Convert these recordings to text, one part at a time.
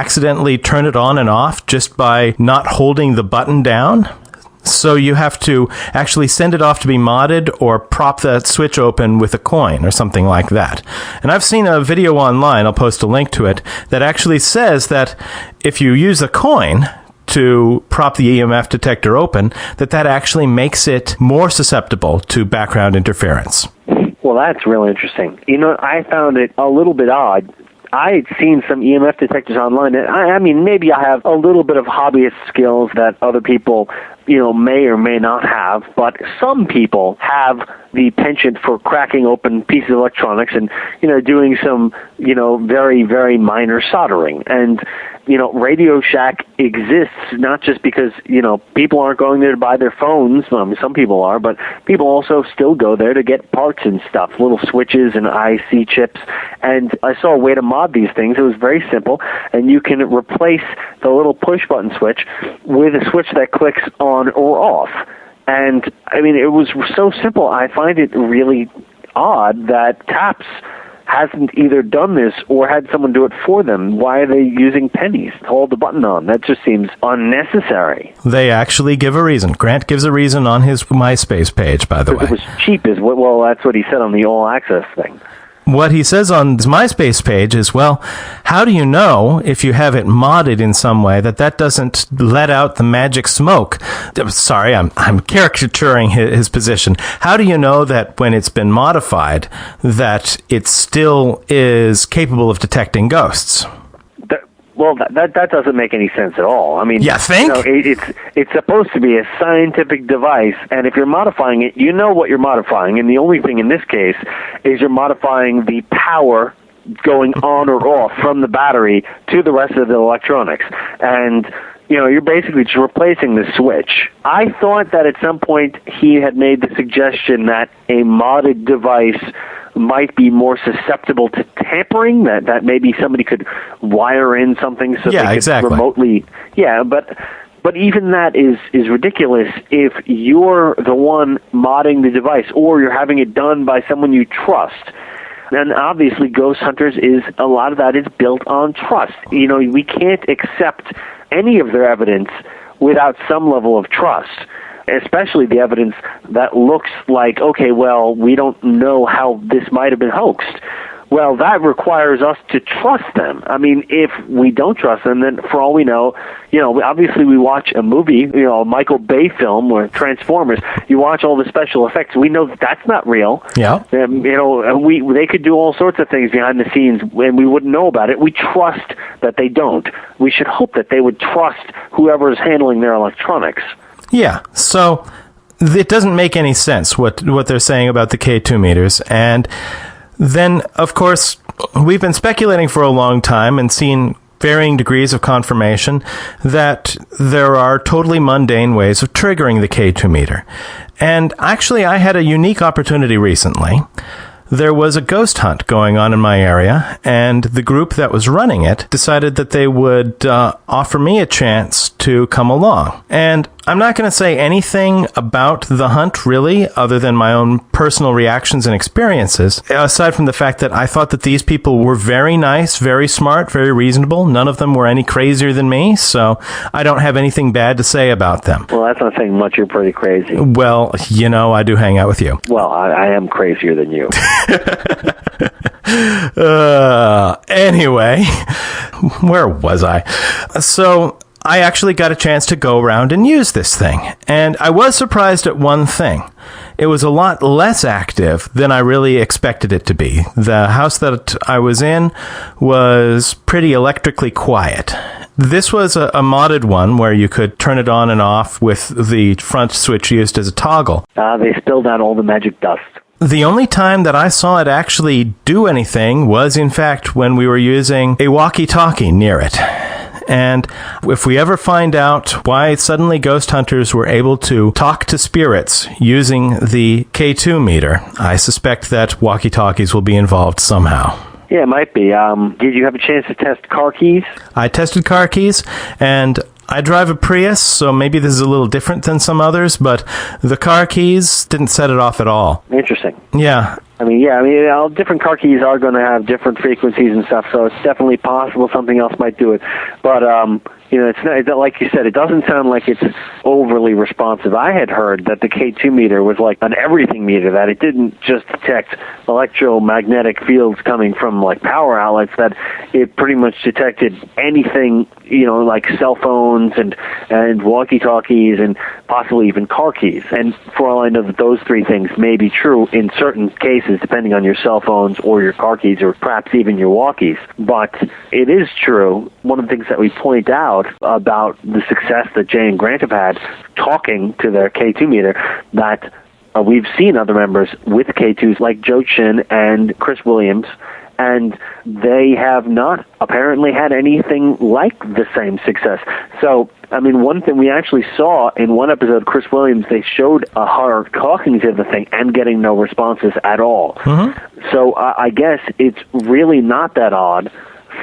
accidentally turn it on and off just by not holding the button down. So you have to actually send it off to be modded or prop that switch open with a coin or something like that. And I've seen a video online, I'll post a link to it, that actually says that if you use a coin to prop the EMF detector open, that actually makes it more susceptible to background interference. Well, that's really interesting. You know, I found it a little bit odd. I had seen some EMF detectors online. I mean, maybe I have a little bit of hobbyist skills that other people, may or may not have, but some people have the penchant for cracking open pieces of electronics and, doing some, very, very minor soldering. And, Radio Shack exists not just because, people aren't going there to buy their phones. Well, I mean, some people are, but people also still go there to get parts and stuff, little switches and IC chips. And I saw a way to mod these things. It was very simple, and you can replace the little push-button switch with a switch that clicks on or off. And, I mean, it was so simple. I find it really odd that TAPS hasn't either done this or had someone do it for them. Why are they using pennies to hold the button on? That just seems unnecessary. They actually give a reason. Grant gives a reason on his MySpace page, by the way. It was cheap, well, that's what he said on the All Access thing. What he says on his MySpace page is, well, how do you know if you have it modded in some way that doesn't let out the magic smoke? Sorry, I'm caricaturing his position. How do you know that when it's been modified that it still is capable of detecting ghosts? Well, that doesn't make any sense at all. I mean, you think? It's supposed to be a scientific device, and if you're modifying it, you know what you're modifying, and the only thing in this case is you're modifying the power going on or off from the battery to the rest of the electronics. And, you're basically just replacing the switch. I thought that at some point he had made the suggestion that a modded device might be more susceptible to tampering, that maybe somebody could wire in something so they could remotely... Yeah, but even that is ridiculous if you're the one modding the device or you're having it done by someone you trust. And obviously Ghost Hunters a lot of that is built on trust. We can't accept any of their evidence without some level of trust, especially the evidence that looks like, okay, well, we don't know how this might have been hoaxed. Well, that requires us to trust them. I mean, if we don't trust them, then for all we know, obviously we watch a movie, a Michael Bay film or Transformers, you watch all the special effects, we know that's not real. Yeah. They could do all sorts of things behind the scenes and we wouldn't know about it. We trust that they don't. We should hope that they would trust whoever is handling their electronics. Yeah, so it doesn't make any sense what they're saying about the K2 meters. And then, of course, we've been speculating for a long time and seen varying degrees of confirmation that there are totally mundane ways of triggering the K2 meter. And actually, I had a unique opportunity recently. There was a ghost hunt going on in my area, and the group that was running it decided that they would offer me a chance to come along. And I'm not going to say anything about the hunt, really, other than my own personal reactions and experiences, aside from the fact that I thought that these people were very nice, very smart, very reasonable. None of them were any crazier than me, so I don't have anything bad to say about them. Well, that's not saying much. You're pretty crazy. Well, I do hang out with you. Well, I am crazier than you. Anyway, where was I? So I actually got a chance to go around and use this thing. And I was surprised at one thing. It was a lot less active than I really expected it to be. The house that I was in was pretty electrically quiet. This was a modded one where you could turn it on and off with the front switch used as a toggle. They spilled out all the magic dust. The only time that I saw it actually do anything was, in fact, when we were using a walkie-talkie near it. And if we ever find out why suddenly ghost hunters were able to talk to spirits using the K2 meter, I suspect that walkie-talkies will be involved somehow. Yeah, it might be. Did you have a chance to test car keys? I tested car keys, and I drive a Prius, so maybe this is a little different than some others, but the car keys didn't set it off at all. Interesting. Yeah. I mean, all different car keys are going to have different frequencies and stuff, so it's definitely possible something else might do it. But, it's not, like you said, it doesn't sound like it's overly responsive. I had heard that the K2 meter was like an everything meter, that it didn't just detect electromagnetic fields coming from, like, power outlets, that it pretty much detected anything, like cell phones and walkie-talkies and possibly even car keys. And for all I know, that those three things may be true in certain cases, depending on your cell phones or your car keys or perhaps even your walkies. But it is true, one of the things that we point out about the success that Jay and Grant have had talking to their K2 meter, that we've seen other members with K2s like Joe Chin and Chris Williams, and they have not apparently had anything like the same success. So, I mean, one thing we actually saw in one episode, Chris Williams, they showed her talking to the thing and getting no responses at all. Mm-hmm. So I guess it's really not that odd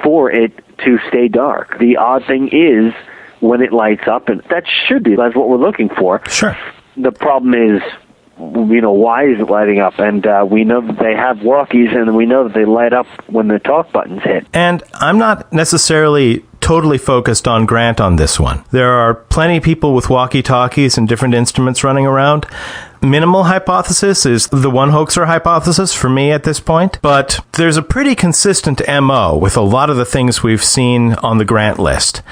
for it to stay dark. The odd thing is when it lights up, and that's what we're looking for. Sure. The problem is, why is it lighting up? And we know that they have walkies, and we know that they light up when the talk buttons hit. And I'm not necessarily totally focused on Grant on this one. There are plenty of people with walkie-talkies and different instruments running around. Minimal hypothesis is the one hoaxer hypothesis for me at this point, but there's a pretty consistent MO with a lot of the things we've seen on the Grant list.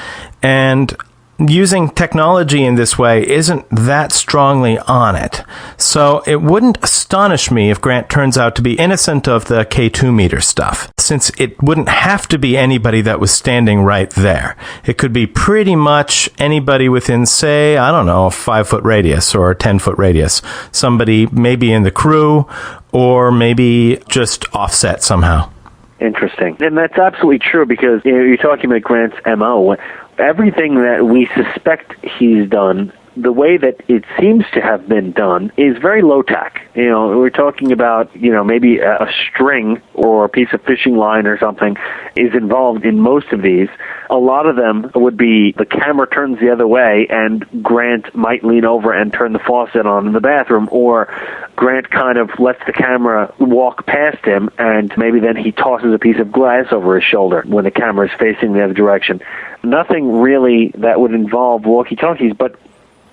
And using technology in this way isn't that strongly on it. So it wouldn't astonish me if Grant turns out to be innocent of the K2 meter stuff, since it wouldn't have to be anybody that was standing right there. It could be pretty much anybody within, say, I don't know, a 5-foot radius or a 10-foot radius. Somebody maybe in the crew or maybe just offset somehow. Interesting. And that's absolutely true, because you're talking about Grant's MO. Everything that we suspect he's done, the way that it seems to have been done, is very low-tech. We're talking about, maybe a string or a piece of fishing line or something is involved in most of these. A lot of them would be the camera turns the other way and Grant might lean over and turn the faucet on in the bathroom, or Grant kind of lets the camera walk past him and maybe then he tosses a piece of glass over his shoulder when the camera is facing the other direction. Nothing really that would involve walkie-talkies, but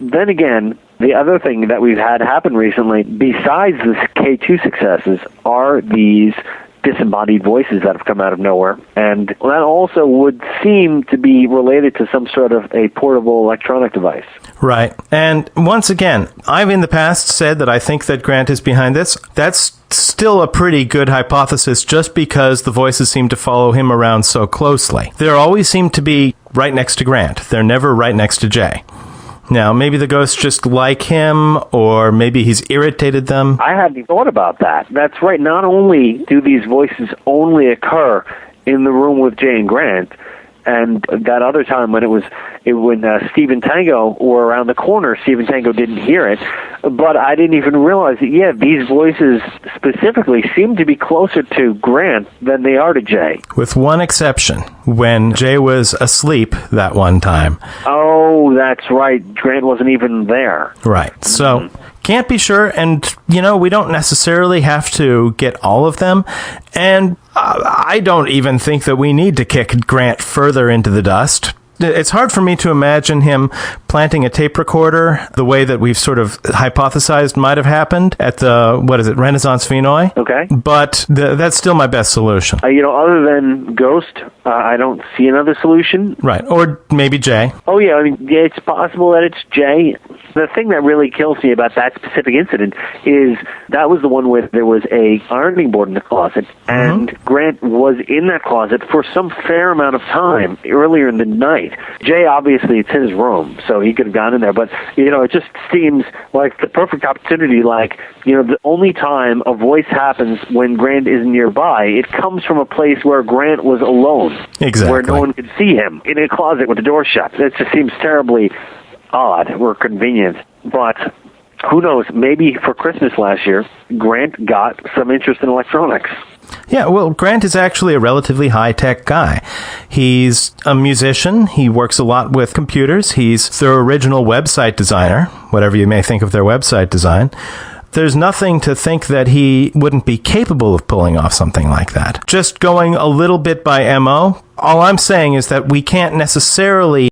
then again, the other thing that we've had happen recently, besides the K2 successes, are these disembodied voices that have come out of nowhere. And that also would seem to be related to some sort of a portable electronic device. Right. And once again, I've in the past said that I think that Grant is behind this. That's still a pretty good hypothesis just because the voices seem to follow him around so closely. They always seem to be right next to Grant. They're never right next to Jay. Now, maybe the ghosts just like him, or maybe he's irritated them. I hadn't thought about that. That's right. Not only do these voices only occur in the room with Jay and Grant, and that other time when Steve and Tango were around the corner, Steve and Tango didn't hear it, but I didn't even realize that, these voices specifically seem to be closer to Grant than they are to Jay. With one exception, when Jay was asleep that one time. Oh, that's right. Grant wasn't even there. Right. So, can't be sure, and, we don't necessarily have to get all of them, and I don't even think that we need to kick Grant further into the dust. It's hard for me to imagine him planting a tape recorder the way that we've sort of hypothesized might have happened at the, Renaissance Vinoy. Okay. But that's still my best solution. Other than Ghost, I don't see another solution. Right. Or maybe Jay. Oh, yeah. It's possible that it's Jay. The thing that really kills me about that specific incident is that was the one where there was a ironing board in the closet, and Grant was in that closet for some fair amount of time earlier in the night. Jay, obviously, it's his room, so he could have gone in there, but, it just seems like the perfect opportunity, the only time a voice happens when Grant is nearby, it comes from a place where Grant was alone. Exactly. Where no one could see him, in a closet with the door shut. It just seems terribly odd or convenient, but who knows, maybe for Christmas last year, Grant got some interest in electronics. Yeah, well, Grant is actually a relatively high-tech guy. He's a musician. He works a lot with computers. He's their original website designer, whatever you may think of their website design. there's nothing to think that he wouldn't be capable of pulling off something like that. Just going a little bit by MO, all I'm saying is that we can't necessarily